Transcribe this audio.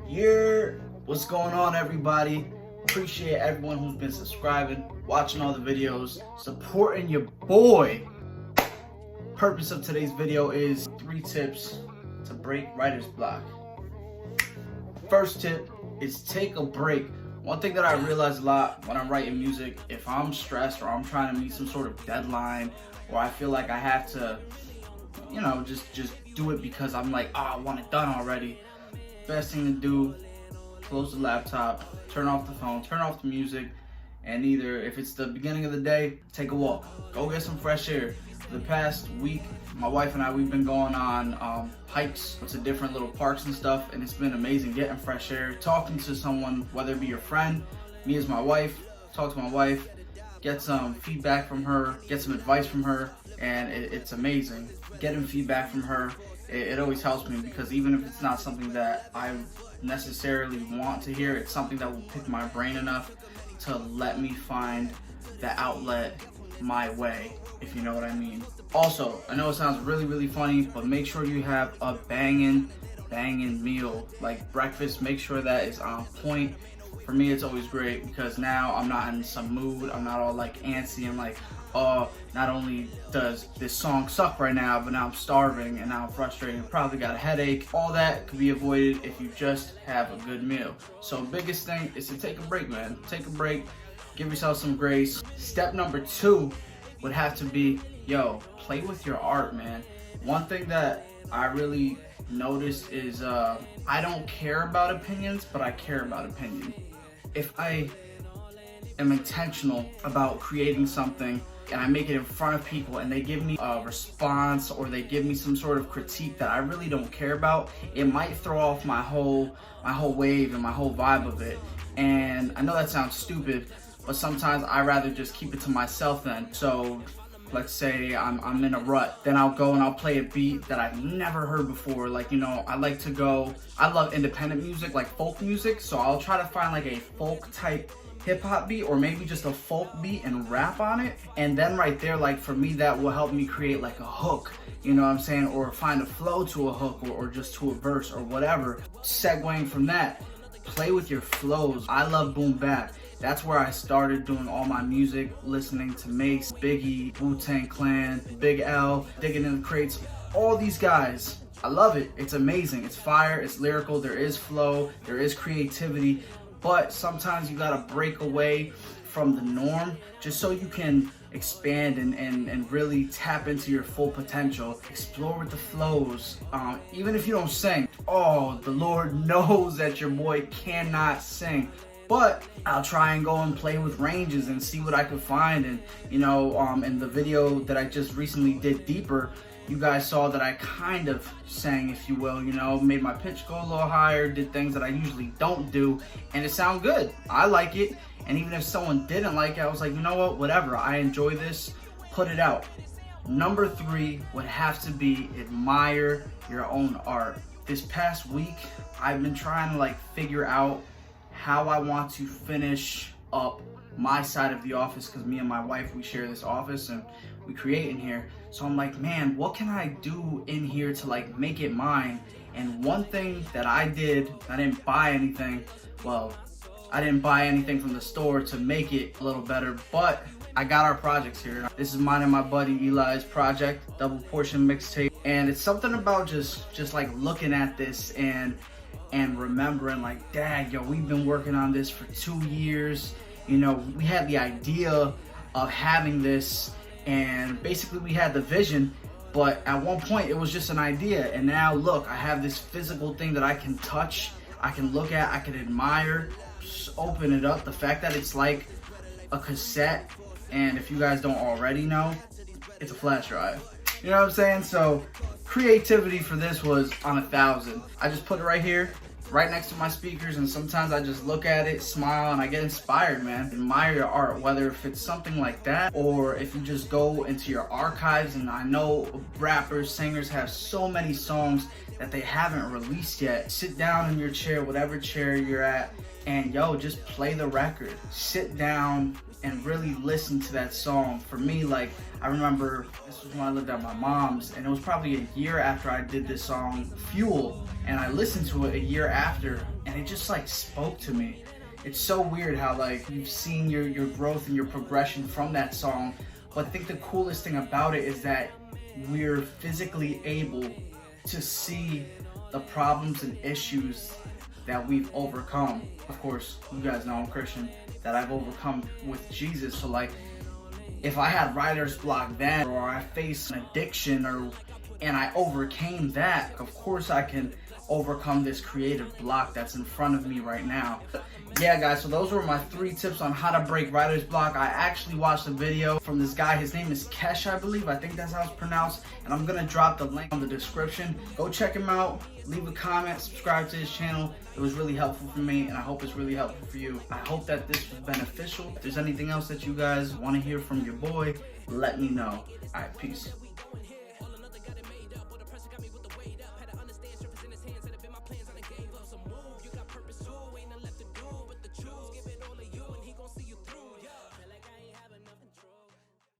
Yerrr, what's going on, everybody? Appreciate everyone who's been subscribing, watching all the videos, supporting your boy. Purpose of today's video is 3 tips to break writer's block. First tip is take a break. One thing that I realize a lot when I'm writing music, if I'm stressed or I'm trying to meet some sort of deadline, or I feel like I have to, just do it because I'm like, I want it done already. Best thing to do, close the laptop, turn off the phone, turn off the music, and either, if it's the beginning of the day, take a walk. Go get some fresh air. For the past week, my wife and I, we've been going on hikes to different little parks and stuff, and it's been amazing getting fresh air, talking to someone, whether it be your friend, me as my wife, talk to my wife, get some feedback from her, get some advice from her, and it's amazing. Getting feedback from her, it always helps me, because even if it's not something that I necessarily want to hear, it's something that will pick my brain enough to let me find the outlet my way, if you know what I mean. Also, I know it sounds really funny, but make sure you have a banging meal, like breakfast. Make sure that is on point. For me, it's always great, because now I'm not in some mood. I'm not all like antsy and like, oh, not only does this song suck right now, but now I'm starving and now I'm frustrated and probably got a headache. All that could be avoided if you just have a good meal. So biggest thing is to take a break, man. Take a break, give yourself some grace. Step number 2 would have to be, play with your art, man. One thing that I really noticed is I don't care about opinions, but I care about opinions. If I am intentional about creating something and I make it in front of people and they give me a response or they give me some sort of critique that I really don't care about, it might throw off my whole wave and my whole vibe of it. And I know that sounds stupid, but sometimes I rather just keep it to myself then. So let's say I'm in a rut, then I'll go and I'll play a beat that I've never heard before. Like, I love independent music, like folk music, so I'll try to find like a folk type hip hop beat, or maybe just a folk beat and rap on it. And then right there, like for me, that will help me create like a hook, you know what I'm saying? Or find a flow to a hook, or just to a verse or whatever. Segueing from that, play with your flows. I love boom bap. That's where I started doing all my music, listening to Mace, Biggie, Wu-Tang Clan, Big L, Digging in the Crates, all these guys. I love it. It's amazing. It's fire. It's lyrical. There is flow. There is creativity. But sometimes you gotta break away from the norm just so you can expand and really tap into your full potential. Explore with the flows. Even if you don't sing, the Lord knows that your boy cannot sing. But I'll try and go and play with ranges and see what I could find. And in the video that I just recently did, Deeper, you guys saw that I kind of sang, if you will, made my pitch go a little higher, did things that I usually don't do, and it sounded good. I like it. And even if someone didn't like it, I was like, you know what, whatever, I enjoy this, put it out. Number 3 would have to be admire your own art. This past week, I've been trying to figure out how I want to finish up my side of the office, because me and my wife, we share this office and we create in here. So I'm like, man, what can I do in here to make it mine? And one thing that I did, I didn't buy anything. Well, I didn't buy anything from the store to make it a little better, but I got our projects here. This is mine and my buddy Eli's project, double portion mixtape. And it's something about just looking at this and remembering dang, we've been working on this for 2 years. We had the idea of having this, and basically we had the vision, but at one point it was just an idea. And now look, I have this physical thing that I can touch, I can look at, I can admire, just open it up. The fact that it's like a cassette, and if you guys don't already know, it's a flash drive. You know what I'm saying? So creativity for this was on 1,000. I just put it right here, right next to my speakers, and sometimes I just look at it, smile, and I get inspired, man. Admire your art, whether if it's something like that, or if you just go into your archives. And I know rappers, singers have so many songs that they haven't released yet. Sit down in your chair, whatever chair you're at, and just play the record. Sit down and really listen to that song. For me, I remember this was when I lived at my mom's, and it was probably a year after I did this song, Fuel, and I listened to it a year after, and it just like spoke to me. It's so weird how like you've seen your growth and your progression from that song, but I think the coolest thing about it is that we're physically able to see the problems and issues that we've overcome. Of course, you guys know I'm Christian, that I've overcome with Jesus. So like, if I had writer's block then, or I faced an addiction, and I overcame that, of course I can overcome this creative block that's in front of me right now. Yeah guys, so those were my 3 tips on how to break writer's block. I actually watched a video from this guy. His name is Kesh, I believe. I think that's how it's pronounced. And I'm gonna drop the link on the description. Go check him out, leave a comment, subscribe to his channel. It was really helpful for me, and I hope it's really helpful for you. I hope that this was beneficial. If there's anything else that you guys want to hear from your boy, let me know. All right, peace.